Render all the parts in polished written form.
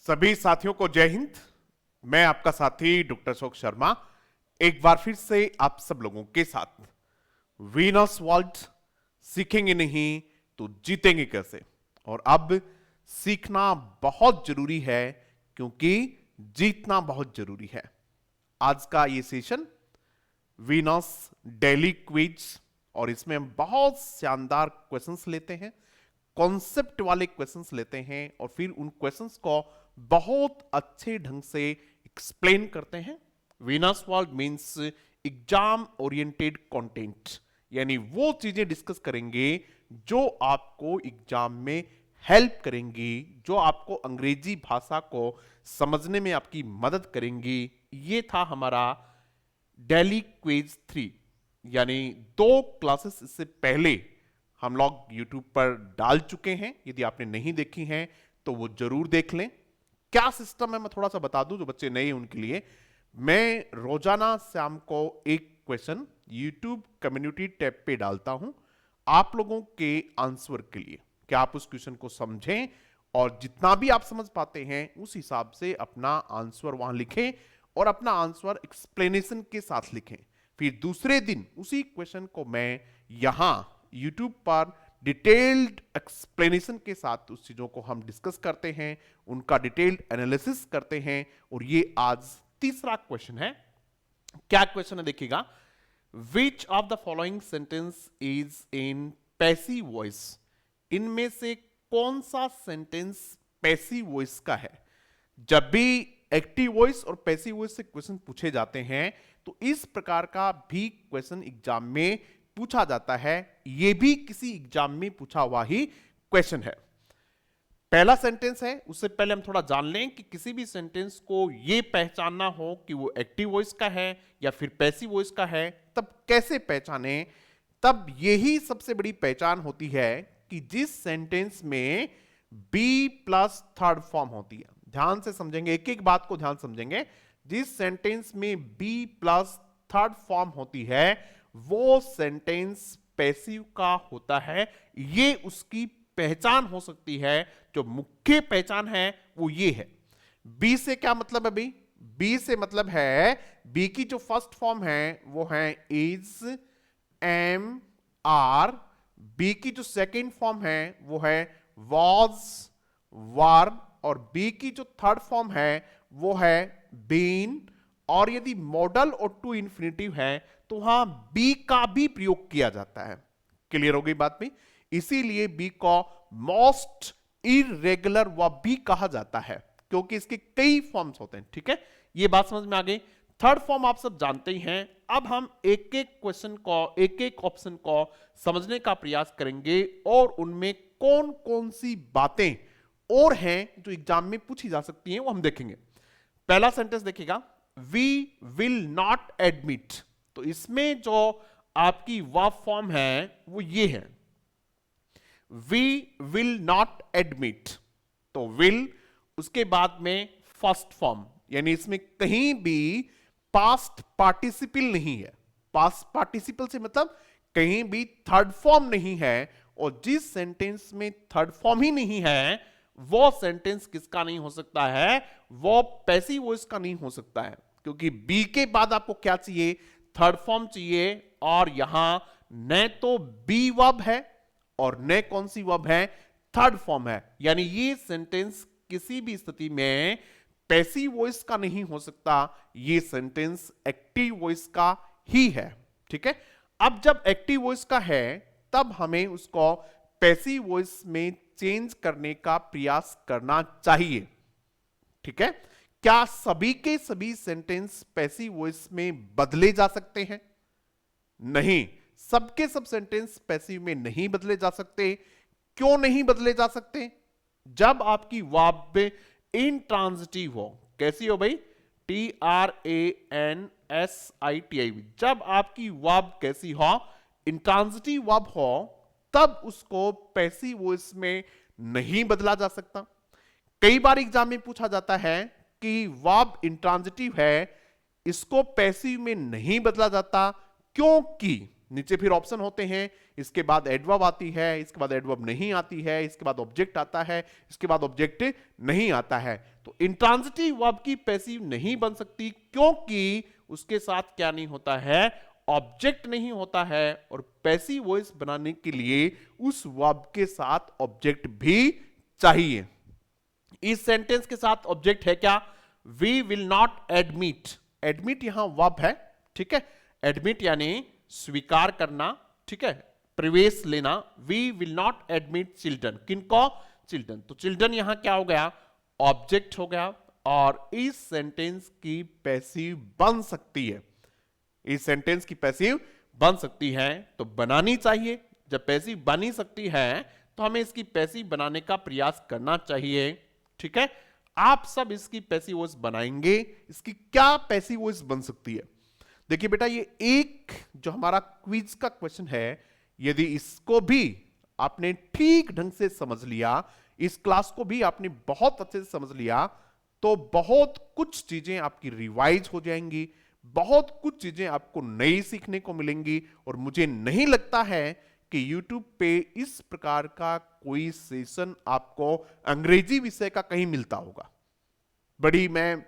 सभी साथियों को जय हिंद। मैं आपका साथी डॉक्टर अशोक शर्मा एक बार फिर से आप सब लोगों के साथ वीनस वर्ल्ड सीखेंगे नहीं तो जीतेंगे कैसे। और अब सीखना बहुत जरूरी है क्योंकि जीतना बहुत जरूरी है। आज का ये सेशन वीनस डेली क्विज, और इसमें हम बहुत शानदार क्वेश्चंस लेते हैं, कॉन्सेप्ट वाले क्वेश्चंस लेते हैं और फिर उन क्वेश्चंस को बहुत अच्छे ढंग से एक्सप्लेन करते हैं। Venus world means exam oriented content, यानी वो चीजें डिस्कस करेंगे जो आपको एग्जाम में हेल्प करेंगी, जो आपको अंग्रेजी भाषा को समझने में आपकी मदद करेंगी। ये था हमारा डेली क्विज 3, यानी 2 क्लासेस इससे पहले हम लोग YouTube पर डाल चुके हैं। यदि आपने नहीं देखी हैं तो वो जरूर देख लें। क्या सिस्टम है मैं थोड़ा सा बता दूं, जो बच्चे नए हैं उनके लिए। मैं रोजाना शाम को एक क्वेश्चन YouTube कम्युनिटी टैब पे डालता हूं आप लोगों के आंसर के लिए, कि आप उस क्वेश्चन को समझें और जितना भी आप समझ पाते हैं उस हिसाब से अपना आंसर वहां लिखें और अपना आंसर एक्सप्लेनेशन के साथ लिखें। फिर दूसरे दिन उसी क्वेश्चन को मैं यहां YouTube पर डिटेल्ड एक्सप्लेनेशन के साथ उस चीजों को हम डिस्कस करते हैं, उनका डिटेल्ड एनालिसिस करते हैं। और ये आज तीसरा क्वेश्चन है। क्या क्वेश्चन है देखिएगा। Which of the following sentence is in passive voice? इनमें से कौन सा सेंटेंस पैसिव वॉइस का है? जब भी एक्टिव वॉइस और पैसिव वॉइस से क्वेश्चन पूछे जाते हैं तो इस प्रकार का भी क्वेश्चन एग्जाम में पूछा जाता है। यह भी किसी एग्जाम में पूछा हुआ ही क्वेश्चन है। पहला सेंटेंस है, उससे पहले हम थोड़ा जान लें कि किसी भी सेंटेंस को यह पहचानना हो कि वो एक्टिव वॉइस का है या फिर पैसिव वॉइस का है, तब कैसे पहचाने? तब यही सबसे बड़ी पहचान होती है कि जिस सेंटेंस में बी प्लस थर्ड फॉर्म होती है। ध्यान से समझेंगे, एक एक बात को ध्यान समझेंगे। जिस सेंटेंस में बी प्लस थर्ड फॉर्म होती है वो सेंटेंस पैसिव का होता है। ये उसकी पहचान हो सकती है। जो मुख्य पहचान है वो ये है। बी से क्या मतलब है? बी से मतलब है, बी की जो फर्स्ट फॉर्म है वो है इज, एम, आर। बी की जो सेकेंड फॉर्म है वो है वॉज, वर। और बी की जो थर्ड फॉर्म है वो है बीन। और यदि मॉडल और टू इन्फिनेटिव है तो वहां बी का भी प्रयोग किया जाता है। क्लियर हो गई बात में? इसीलिए बी को मोस्ट इरेगुलर वर्ब भी कहा जाता है, क्योंकि इसके कई फॉर्म्स होते हैं। ठीक है, ये बात समझ में आ गई। थर्ड फॉर्म आप सब जानते ही हैं। अब हम एक एक क्वेश्चन को, एक एक ऑप्शन को समझने का प्रयास करेंगे और उनमें कौन कौन सी बातें और हैं जो एग्जाम में पूछी जा सकती हैं वो हम देखेंगे। पहला सेंटेंस देखिएगा, वी विल नॉट एडमिट। तो इसमें जो आपकी वर्ब फॉर्म है वो ये है, वी विल नॉट एडमिट। तो विल, उसके बाद में फर्स्ट फॉर्म, यानी इसमें कहीं भी पास्ट पार्टिसिपल नहीं है। पास्ट पार्टिसिपल से मतलब कहीं भी थर्ड फॉर्म नहीं है। और जिस सेंटेंस में थर्ड फॉर्म ही नहीं है वो सेंटेंस किसका नहीं हो सकता है? वो पैसिव वॉइस का नहीं हो सकता है, क्योंकि बी के बाद आपको क्या चाहिए? थर्ड फॉर्म चाहिए। और यहां न तो बी वर्ब है और न कौन सी वर्ब है? थर्ड फॉर्म है। यानी ये सेंटेंस किसी भी स्थिति में पैसिव वॉइस का नहीं हो सकता। ये सेंटेंस एक्टिव वॉइस का ही है। ठीक है, अब जब एक्टिव वॉइस का है तब हमें उसको पैसिव वॉइस में चेंज करने का प्रयास करना चाहिए। ठीक है, क्या सभी के सभी सेंटेंस पैसिव वॉइस में बदले जा सकते हैं? नहीं, सबके सब सेंटेंस पैसिव में नहीं बदले जा सकते। क्यों नहीं बदले जा सकते? जब आपकी वर्ब इंट्रांजिटिव हो। कैसी हो भाई? TRANSITIV। जब आपकी वर्ब कैसी हो? इंट्रांजिटिव वर्ब हो, तब उसको पैसिव वॉइस में नहीं बदला जा सकता। कई बार एग्जाम में पूछा जाता है कि वर्ब इंट्रांजिटिव है, इसको पैसिव में नहीं बदला जाता क्योंकि नीचे फिर ऑप्शन होते हैं, इसके बाद एडवर्ब आती है, इसके बाद एडवर्ब नहीं आती है, इसके बाद ऑब्जेक्ट आता है, इसके बाद ऑब्जेक्ट नहीं आता है। तो इंट्रांजिटिव वर्ब की पैसिव नहीं बन सकती क्योंकि उसके साथ क्या नहीं होता है, ऑब्जेक्ट नहीं होता है, और पैसिव वॉइस बनाने के लिए उस वर्ब के साथ ऑब्जेक्ट भी चाहिए। इस सेंटेंस के साथ ऑब्जेक्ट है क्या, we will not admit, admit यहां वर्ब है, ठीक है, एडमिट यानी स्वीकार करना, ठीक है, प्रवेश लेना, we will not admit children, किनको, चिल्ड्रन, तो चिल्ड्रन यहां क्या हो गया, ऑब्जेक्ट हो गया, और इस सेंटेंस की पैसिव बन सकती है, इस सेंटेंस की पैसिव बन सकती है, तो बनानी चाहिए। जब पैसिव बन ही सकती है तो हमें इसकी पैसिव बनाने का प्रयास करना चाहिए, ठीक है। आप सब इसकी पैसिव वॉइस बनाएंगे। इसकी क्या पैसिव वॉइस बन सकती है, देखिए बेटा, ये एक जो हमारा क्विज का क्वेश्चन है, यदि इसको भी आपने ठीक ढंग से समझ लिया, इस क्लास को भी आपने बहुत अच्छे से समझ लिया, तो बहुत कुछ चीजें आपकी रिवाइज हो जाएंगी, बहुत कुछ चीजें आपको नई सीखने को मिलेंगी, और मुझे नहीं लगता है कि YouTube पे इस प्रकार का कोई सेशन आपको अंग्रेजी विषय का कहीं मिलता होगा। बड़ी मैं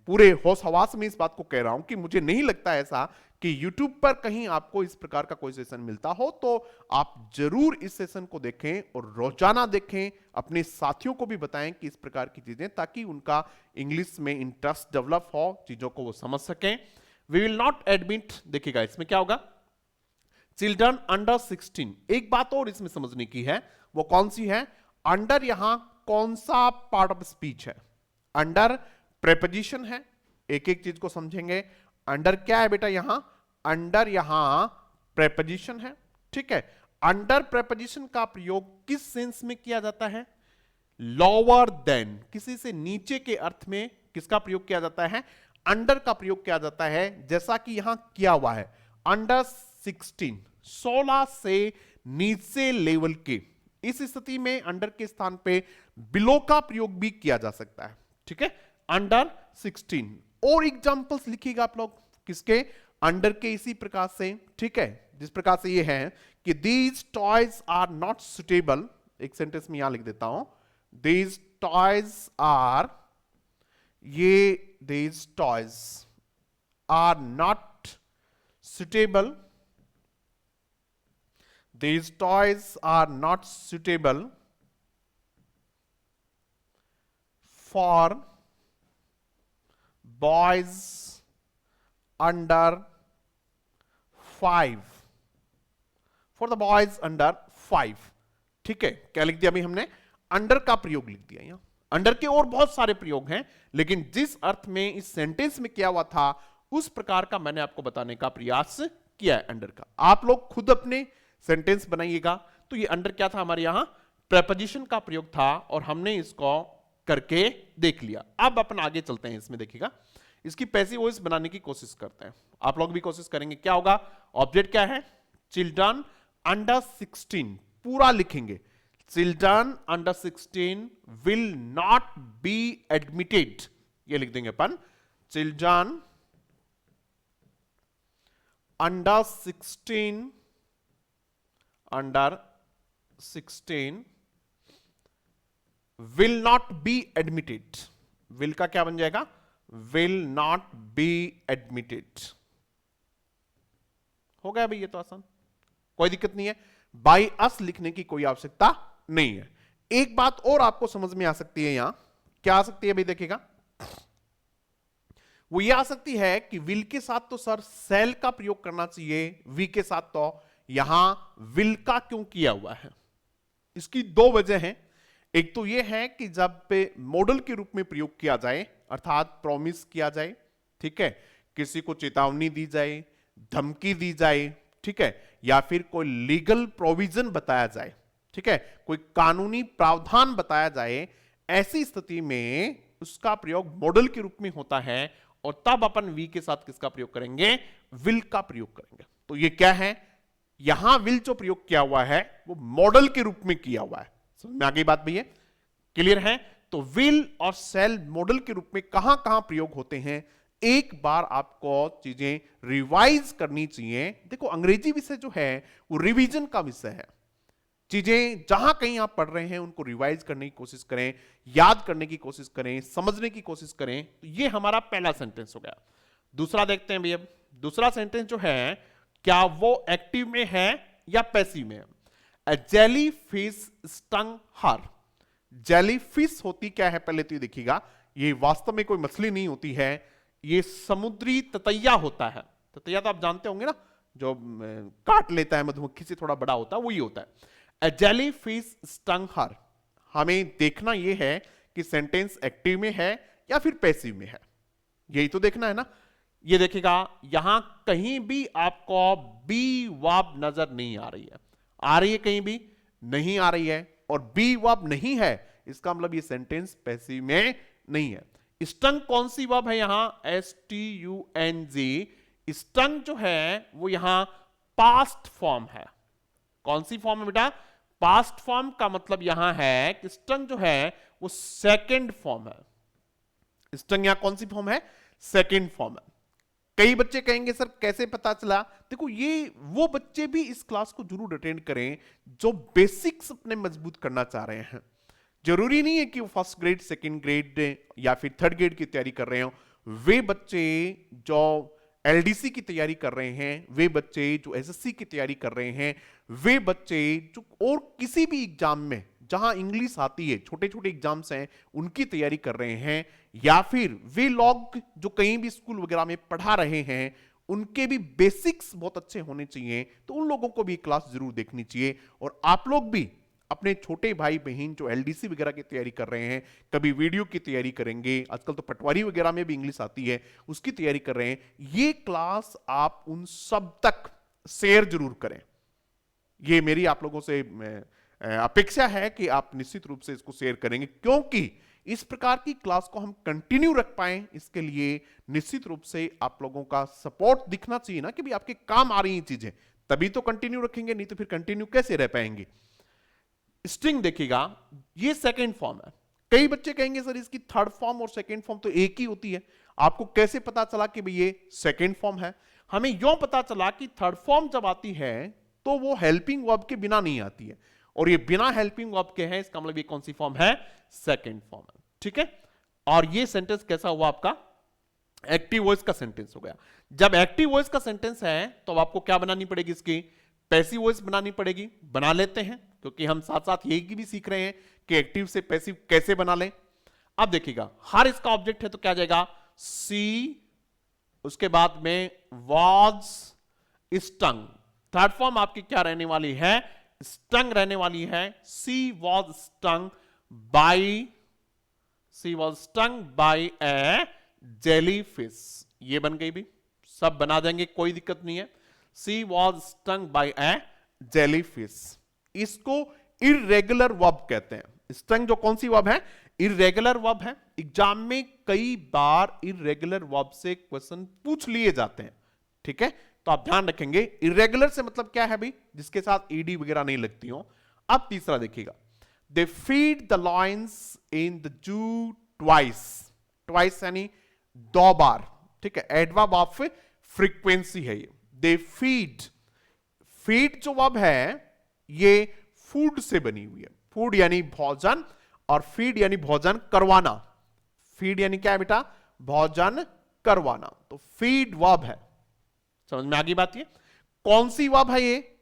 पूरे होश हवास में इस बात को कह रहा हूं कि मुझे नहीं लगता ऐसा कि YouTube पर कहीं आपको इस प्रकार का कोई सेशन मिलता हो। तो आप जरूर इस सेशन को देखें और रोजाना देखें, अपने साथियों को भी बताएं कि इस प्रकार की चीजें, ताकि उनका इंग्लिश में इंटरेस्ट डेवलप हो, चीजों को वो समझ सकें। वी विल नॉट एडमिट, देखिएगा इसमें क्या होगा, चिल्ड्रन अंडर 16। एक बात और इसमें समझने की है, वो कौन सी है, अंडर यहां कौन सा पार्ट ऑफ स्पीच है, अंडर प्रेपोजिशन है, एक एक चीज को समझेंगे। अंडर क्या है बेटा, यहां अंडर यहां प्रेपोजिशन है, ठीक है। अंडर प्रेपोजिशन का प्रयोग किस सेंस में किया जाता है, लोअर देन, किसी से नीचे के अर्थ में किसका प्रयोग किया जाता है, अंडर का प्रयोग किया जाता है, जैसा कि यहां किया हुआ है, अंडर 16, 16 से नीचे लेवल के। इस स्थिति में अंडर के स्थान पे बिलो का प्रयोग भी किया जा सकता है, ठीक है, अंडर 16। और एग्जांपल्स लिखिएगा आप लोग किसके, अंडर के, इसी प्रकार से, ठीक है, जिस प्रकार से ये है कि these toys are not suitable, एक सेंटेंस में यहां लिख देता हूं, दीज टॉयज आर, ये these toys are not suitable, these toys are not suitable for boys under 5, for the boys under 5, ठीक है। क्या लिख दिया अभी हमने, अंडर का प्रयोग लिख दिया। यहां अंडर के और बहुत सारे प्रयोग हैं, लेकिन जिस अर्थ में इस सेंटेंस में किया हुआ था उस प्रकार का मैंने आपको बताने का प्रयास किया है अंडर का। आप लोग खुद अपने सेंटेंस बनाइएगा। तो ये अंडर क्या था, हमारे यहां प्रेपोजिशन का प्रयोग था, और हमने इसको करके देख लिया। अब अपन आगे चलते हैं, इसमें देखिएगा, इसकी पैसिव वॉइस बनाने की कोशिश करते हैं। आप लोग भी कोशिश करेंगे। क्या होगा, ऑब्जेक्ट क्या है, चिल्ड्रन अंडर 16, पूरा लिखेंगे, children under 16 will not be admitted, ये लिख देंगे अपन, children under 16, under 16 will not be admitted, will का क्या बन जाएगा, विल नॉट बी एडमिटेड। हो गया भाई, ये तो आसान, कोई दिक्कत नहीं है। बाई अस लिखने की कोई आवश्यकता नहीं है। एक बात और आपको समझ में आ सकती है, यहां क्या आ सकती है भाई, देखिएगा, वो ये आ सकती है कि विल के साथ तो सर सेल का प्रयोग करना चाहिए, वी के साथ तो यहां विल का क्यों किया हुआ है। इसकी दो वजह हैं। एक तो यह है कि जब पे मॉडल के रूप में प्रयोग किया जाए, अर्थात प्रॉमिस किया जाए, ठीक है, किसी को चेतावनी दी जाए, धमकी दी जाए, ठीक है, या फिर कोई लीगल प्रोविजन बताया जाए, ठीक है, कोई कानूनी प्रावधान बताया जाए, ऐसी स्थिति में उसका प्रयोग मॉडल के रूप में होता है, और तब अपन वी के साथ किसका प्रयोग करेंगे, विल का प्रयोग करेंगे। तो ये क्या है, यहां विल जो प्रयोग किया हुआ है वो मॉडल के रूप में किया हुआ है। समझ में आ गई बात भैया, क्लियर है। तो विल और सेल मॉडल के रूप में कहां कहां प्रयोग होते हैं, एक बार आपको चीजें रिवाइज करनी चाहिए। देखो, अंग्रेजी विषय जो है वो रिवीजन का विषय है। चीजें जहां कहीं आप पढ़ रहे हैं उनको रिवाइज करने की कोशिश करें, याद करने की कोशिश करें, समझने की कोशिश करें। तो ये हमारा पहला सेंटेंस हो गया। दूसरा देखते हैं भैया। दूसरा सेंटेंस जो है, क्या वो एक्टिव में है या पैसिव में है? A jellyfish stung her। Jellyfish होती क्या है पहले तो ये देखिएगा, ये वास्तव में कोई मछली नहीं होती है, ये समुद्री ततैया होता है। ततैया तो आप जानते होंगे ना, जो काट लेता है, मधुमक्खी से थोड़ा बड़ा होता है, वही होता है। A jellyfish stung her। हमें देखना ये है कि सेंटेंस एक्टिव में है या फिर पैसिव में है, यही तो देखना है ना। ये देखिएगा, यहां कहीं भी आपको बी वर्ब नजर नहीं आ रही है। आ रही है कहीं भी? नहीं आ रही है। और बी वर्ब नहीं है, इसका मतलब ये सेंटेंस पैसिव में नहीं है। स्टंग कौन सी वर्ब है यहां? STUNG। स्टंग जो है वो यहां पास्ट फॉर्म है। कौन सी फॉर्म है बेटा? पास्ट फॉर्म का मतलब यहां है कि स्टंग जो है वो सेकेंड फॉर्म है। स्टंग यहां कौन सी फॉर्म है? सेकेंड फॉर्म है। कई बच्चे कहेंगे सर कैसे पता चला? देखो, ये वो बच्चे भी इस क्लास को जरूर अटेंड करें जो बेसिक्स अपने मजबूत करना चाह रहे हैं। जरूरी नहीं है कि वो फर्स्ट ग्रेड, सेकंड ग्रेड या फिर थर्ड ग्रेड की तैयारी कर रहे हो। वे बच्चे जो LDC की तैयारी कर रहे हैं, वे बच्चे जो SSC की तैयारी कर रहे हैं, वे बच्चे जो और किसी भी एग्जाम में जहां इंग्लिश आती है, छोटे छोटे एग्जाम्स हैं, उनकी तैयारी कर रहे हैं, या फिर वे लोग जो कहीं भी स्कूल वगैरह में पढ़ा रहे हैं, उनके भी बेसिक्स बहुत अच्छे होने चाहिए। तो उन लोगों को भी क्लास जरूर देखनी चाहिए। और आप लोग भी अपने छोटे भाई बहन जो LDC वगैरह की तैयारी कर रहे हैं, कभी वीडियो की तैयारी करेंगे, आजकल तो पटवारी वगैरह में भी इंग्लिश आती है, उसकी तैयारी कर रहे हैं, ये क्लास आप उन सब तक शेयर जरूर करें। ये मेरी आप लोगों से अपेक्षा है कि आप निश्चित रूप से इसको शेयर करेंगे, क्योंकि इस प्रकार की क्लास को हम कंटिन्यू रख पाए, इसके लिए निश्चित रूप से आप लोगों का सपोर्ट दिखना चाहिए ना, कि भी आपके काम आ रही हैं चीजें, तभी तो कंटिन्यू रखेंगे, नहीं तो फिर कंटिन्यू कैसे रह पाएंगे। स्ट्रिंग देखिएगा, ये सेकेंड फॉर्म है। कई बच्चे कहेंगे सर इसकी थर्ड फॉर्म और सेकेंड फॉर्म तो एक ही होती है, आपको कैसे पता चला कि भाई ये सेकेंड फॉर्म है? हमें यूं पता चला कि थर्ड फॉर्म जब आती है तो वो हेल्पिंग वर्ब के बिना नहीं आती है, और ये बिना हेल्पिंग वर्ब के है, इसका मतलब ये कौन सी फॉर्म है? सेकेंड फॉर्म है। ठीक है, और ये सेंटेंस कैसा हुआ आपका? एक्टिव वॉइस का सेंटेंस हो गया। जब एक्टिव वॉइस का सेंटेंस है तो आपको क्या बनानी पड़ेगी? इसकी पैसिव वॉइस बनानी पड़ेगी। बना लेते हैं, क्योंकि हम साथ साथ यही भी सीख रहे हैं कि एक्टिव से पैसिव कैसे बना लें। अब देखिएगा, हर इसका ऑब्जेक्ट है तो क्या आ जाएगा? सी, उसके बाद में वॉज स्टंग। थर्ड फॉर्म आपकी क्या रहने वाली है? स्टंग रहने वाली है। She was stung by a jellyfish. ये बन गई भी, सब बना देंगे, कोई दिक्कत नहीं है। She was stung by a jellyfish. इसको इर्रेगुलर वर्ब कहते हैं। स्टंग जो कौन सी वर्ब है? इर्रेगुलर वर्ब है। एग्जाम में कई बार इर्रेगुलर वर्ब से क्वेश्चन पूछ लिए जाते हैं। ठीक है, तो आप ध्यान रखेंगे, इर्रेगुलर से मतलब क्या है भाई? जिसके साथ ईडी वगैरह नहीं लगती हो। अब तीसरा देखिएगा, they feed the lions in the zoo twice. Twice यानी दो बार। ठीक है, एडवर्ब ऑफ फ्रीक्वेंसी है ये। दे फीड, फीड जो वर्ब है ये फूड से बनी हुई है। फूड यानी भोजन, और फीड यानी भोजन करवाना। फीड यानी क्या है बेटा? भोजन करवाना। तो फीड वर्ब है। समझ में आ गई बात? ये कौन सी वर्ब है? ये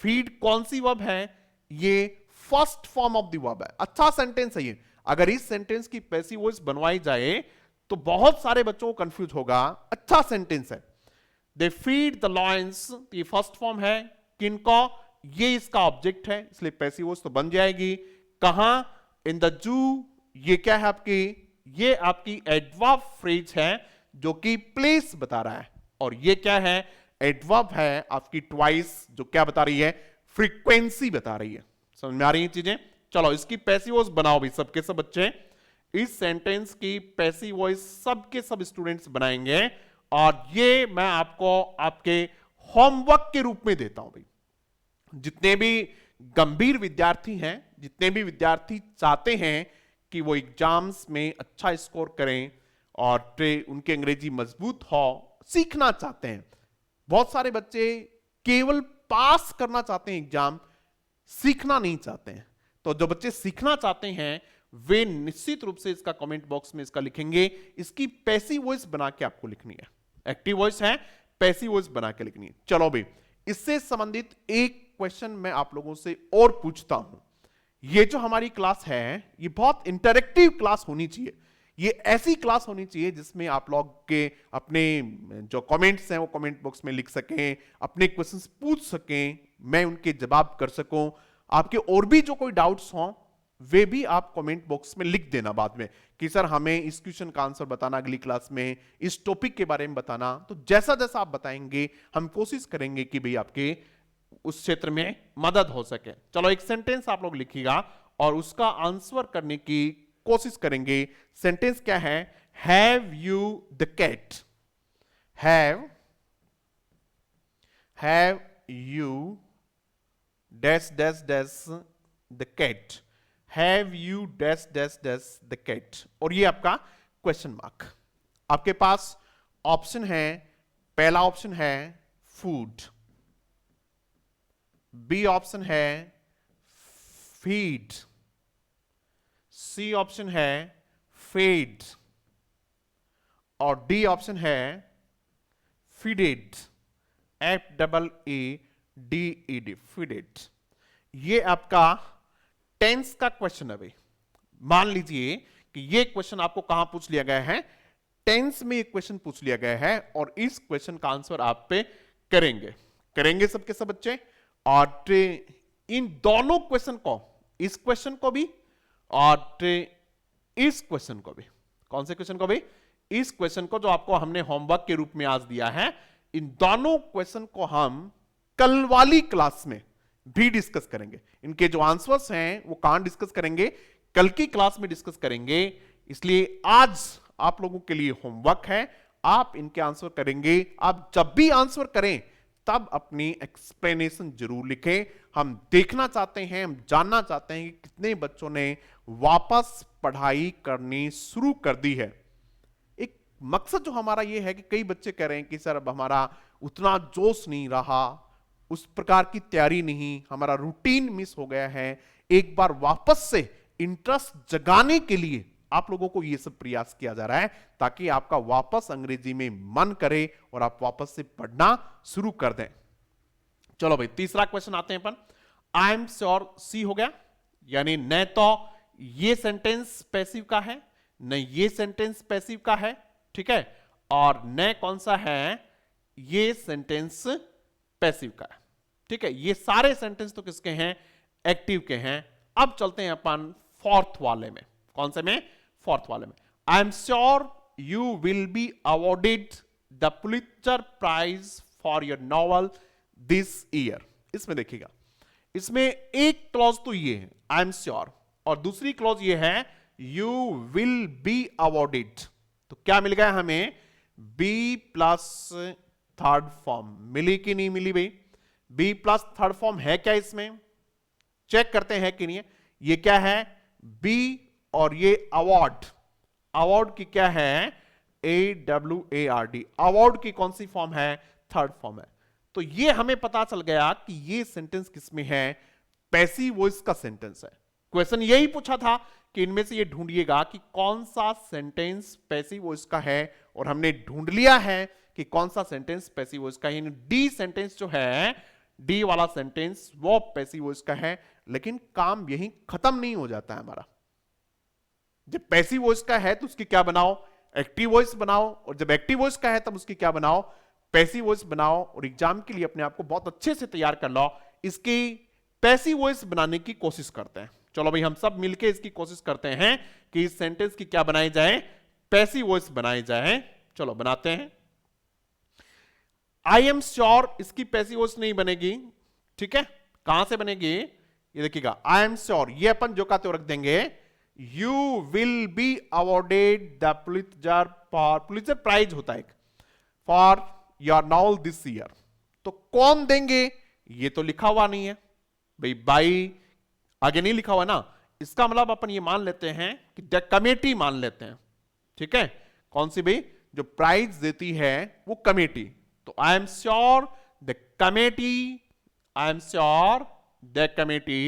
फीड कौन सी वर्ब है? ये first form of the verb है। अच्छा सेंटेंस है ये। अगर इस सेंटेंस की पैसिव वॉइस बनवाई जाए तो बहुत सारे बच्चों को कंफ्यूज होगा। अच्छा सेंटेंस है। दे फीड द लॉयंस, ये फर्स्ट फॉर्म है। किनको? ये इसका ऑब्जेक्ट है, इसलिए पैसिव वॉइस तो बन जाएगी। कहां? In the zoo. ये क्या है आपकी? ये आपकी एडवर्ब फ्रेज है जो कि प्लेस बता रहा है। और ये क्या है? एडवर्ब है आपकी ट्वाइस, जो क्या बता रही है? फ्रीक्वेंसी बता रही है। समझ में आ रही है चीजें? चलो इसकी पैसिव वॉइस बनाओ भी, सबके सब बच्चे इस सेंटेंस की पैसिव वॉइस सबके सब स्टूडेंट्स बनाएंगे, और ये मैं आपको आपके होमवर्क के रूप में देता हूं भाई। जितने भी गंभीर विद्यार्थी हैं, जितने भी विद्यार्थी चाहते हैं कि वो एग्जाम्स में अच्छा स्कोर करें और उनकी अंग्रेजी मजबूत हो, सीखना चाहते हैं। बहुत सारे बच्चे केवल पास करना चाहते हैं एग्जाम, सीखना नहीं चाहते हैं। तो जो बच्चे सीखना चाहते हैं वे निश्चित रूप से इसका कमेंट बॉक्स में इसका लिखेंगे। इसकी पैसिव वॉइस बना के आपको लिखनी है, एक्टिव वॉइस है, पैसिव वॉइस बना के लिखनी है। चलो भाई, इससे संबंधित एक क्वेश्चन मैं आप लोगों से और पूछता हूं। ये जो हमारी क्लास है ये बहुत इंटरेक्टिव क्लास होनी चाहिए। ये ऐसी क्लास होनी चाहिए जिसमें आप लोग के अपने जो कमेंट्स हैं वो कमेंट बॉक्स में लिख सकें, अपने क्वेश्चंस पूछ सकें, मैं उनके जवाब कर सकूं। आपके और भी जो कोई डाउट्स हों वे भी आप कमेंट बॉक्स में लिख देना बाद में कि सर हमें इस क्वेश्चन का आंसर बताना अगली क्लास में, इस टॉपिक के बारे में बताना। तो जैसा जैसा आप बताएंगे हम कोशिश करेंगे कि भाई आपके उस क्षेत्र में मदद हो सके। चलो एक सेंटेंस आप लोग लिखिएगा और उसका आंसर करने की कोशिश करेंगे। सेंटेंस क्या है? Have you the cat? Have you dash dash dash the cat? Have you dash dash dash the cat? और ये आपका क्वेश्चन मार्क। आपके पास ऑप्शन है, पहला ऑप्शन है फूड, बी ऑप्शन है फीड, सी ऑप्शन है फेड और डी ऑप्शन है फीडेड, FEEDED, फीडेड। ये आपका टेंस का क्वेश्चन है भाई। मान लीजिए कि ये क्वेश्चन आपको कहां पूछ लिया गया है? टेंस में एक क्वेश्चन पूछ लिया गया है और इस क्वेश्चन का आंसर आप पे करेंगे सबके सब बच्चे। और इन दोनों क्वेश्चन को, इस क्वेश्चन को भी और इस क्वेश्चन को भी, कौन से क्वेश्चन को भी? इस क्वेश्चन को जो आपको हमने होमवर्क के रूप में आज दिया है, इन दोनों क्वेश्चन को हम कल वाली क्लास में भी डिस्कस करेंगे। इनके जो आंसर्स हैं वो कहां डिस्कस करेंगे? कल की क्लास में डिस्कस करेंगे। इसलिए आज आप लोगों के लिए होमवर्क है, आप इनके आंसर करेंगे। आप जब भी आंसर करें तब अपनी एक्सप्लेनेशन जरूर लिखें। हम देखना चाहते हैं, हम जानना चाहते हैं कि कितने बच्चों ने वापस पढ़ाई करनी शुरू कर दी है। एक मकसद जो हमारा ये है कि कई बच्चे कह रहे हैं कि सर अब हमारा उतना जोश नहीं रहा, उस प्रकार की तैयारी नहीं, हमारा रूटीन मिस हो गया है। एक बार वापस से इंटरेस्ट जगाने के लिए आप लोगों को यह सब प्रयास किया जा रहा है ताकि आपका वापस अंग्रेजी में मन करे और आप वापस से पढ़ना शुरू कर दें। चलो भाई, तीसरा क्वेश्चन आते हैं अपन। आई एम श्योर, सी हो गया, यानी न तो ये सेंटेंस पैसिव का है न ये सेंटेंस पैसिव का है, ठीक है, और न कौन सा है, ये सेंटेंस पैसिव का है, ठीक है। ये सारे सेंटेंस तो किसके हैं? एक्टिव के हैं। अब चलते हैं अपन फोर्थ वाले में। कौन से में? फोर्थ वाले में। I am sure you will be awarded the Pulitzer Prize for your novel this year. इसमें देखिएगा, इसमें एक क्लॉज तो ये है आई एम श्योर और दूसरी क्लॉज ये है यू विल बी अवॉर्डेड। तो क्या मिल गया हमें? B plus third form. मिली कि नहीं मिली भाई? बी प्लस थर्ड फॉर्म है क्या इसमें? चेक करते हैं कि नहीं है। ये क्या है? बी और ये अवार्ड। अवार्ड की क्या है? AWARD। अवार्ड की कौन सी फॉर्म है? थर्ड फॉर्म है। तो ये हमें पता चल गया कि ये सेंटेंस किसमें है? पैसिव वॉइस का सेंटेंस है। क्वेश्चन यही पूछा था कि इनमें से ये ढूंढिएगा कि कौन सा सेंटेंस पैसिव वॉइस का है, और हमने ढूंढ लिया है कि कौन सा सेंटेंस पैसिव वॉइस का है। डी सेंटेंस जो है, डी वाला सेंटेंस वो पैसिव वॉइस का है। लेकिन काम यही खत्म नहीं हो जाता है हमारा। जब पैसिव वॉइस का है तो उसकी क्या बनाओ? एक्टिव वॉइस बनाओ, और जब एक्टिव वॉइस का है तब उसकी क्या बनाओ? पैसिव वॉइस बनाओ। और एग्जाम के लिए अपने आप को बहुत अच्छे से तैयार कर लो। इसकी पैसिव वॉइस बनाने की कोशिश करते हैं। चलो भाई, हम सब मिलके इसकी कोशिश करते हैं कि इस सेंटेंस की क्या बनाई जाए? पैसिव वॉइस बनाई जाए। चलो बनाते हैं। आई एम श्योर, इसकी पैसिव वॉइस नहीं बनेगी, ठीक है। कहां से बनेगी? ये देखिएगा, आई एम श्योर, ये अपन जो का तो रख देंगे। You will be awarded the Pulitzer Prize होता है for your novel this year. तो कौन देंगे? ये तो लिखा हुआ नहीं है भाई, बाई आगे नहीं लिखा हुआ ना। इसका मतलब अपन ये मान लेते हैं कि द कमेटी मान लेते हैं, ठीक है। कौन सी भाई? जो प्राइज देती है वो कमेटी। तो I am sure the committee, I am sure the committee,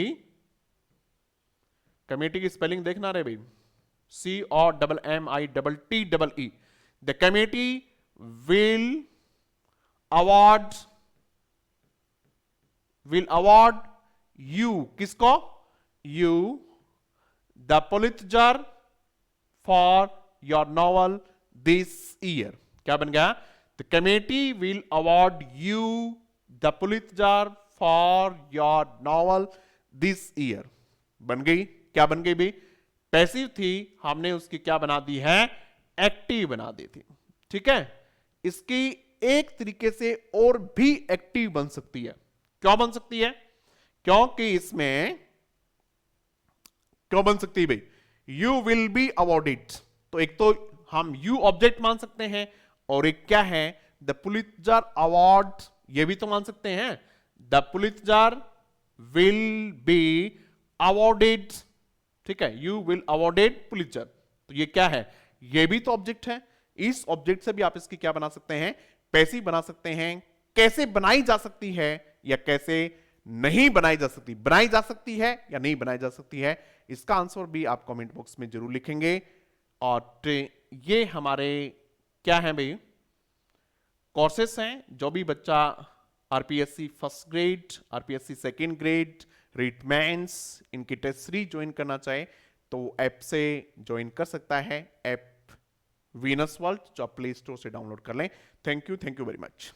committee की स्पेलिंग देखना रे भाई, COMMITTEE, the committee will award you, किसको, you, the Pulitzer for your novel this year. क्या बन गया, the committee will award you the Pulitzer for your novel this year. बन गई, क्या बन गई भाई, पैसिव थी, हमने उसकी क्या बना दी है, एक्टिव बना दी थी। ठीक है, इसकी एक तरीके से और भी एक्टिव बन सकती है। क्यों बन सकती है, क्योंकि इसमें क्यों बन सकती है भाई, यू विल बी अवॉर्डेड, तो एक तो हम यू ऑब्जेक्ट मान सकते हैं, और एक क्या है, द पुलित्जर अवार्ड, ये भी तो मान सकते हैं, the Pulitzer will be awarded. ठीक है, यू विल अवॉर्डेड पुलित्जर, तो ये क्या है, ये भी तो ऑब्जेक्ट है। इस ऑब्जेक्ट से भी आप इसकी क्या बना सकते हैं, पैसिव बना सकते हैं। कैसे बनाई जा सकती है या कैसे नहीं बनाई जा सकती, बनाई जा सकती है या नहीं बनाई जा सकती है, इसका आंसर भी आप कमेंट बॉक्स में जरूर लिखेंगे। और ये हमारे क्या है भाई, कोर्सेस हैं, जो भी बच्चा RPSC first grade, RPSC second grade, रीटमेंस, इनकी टेस्ट सीरीज ज्वाइन करना चाहे तो ऐप से ज्वाइन कर सकता है, ऐप वीनस वर्ल्ड, जो आप प्ले स्टोर से डाउनलोड कर लें। Thank you very much.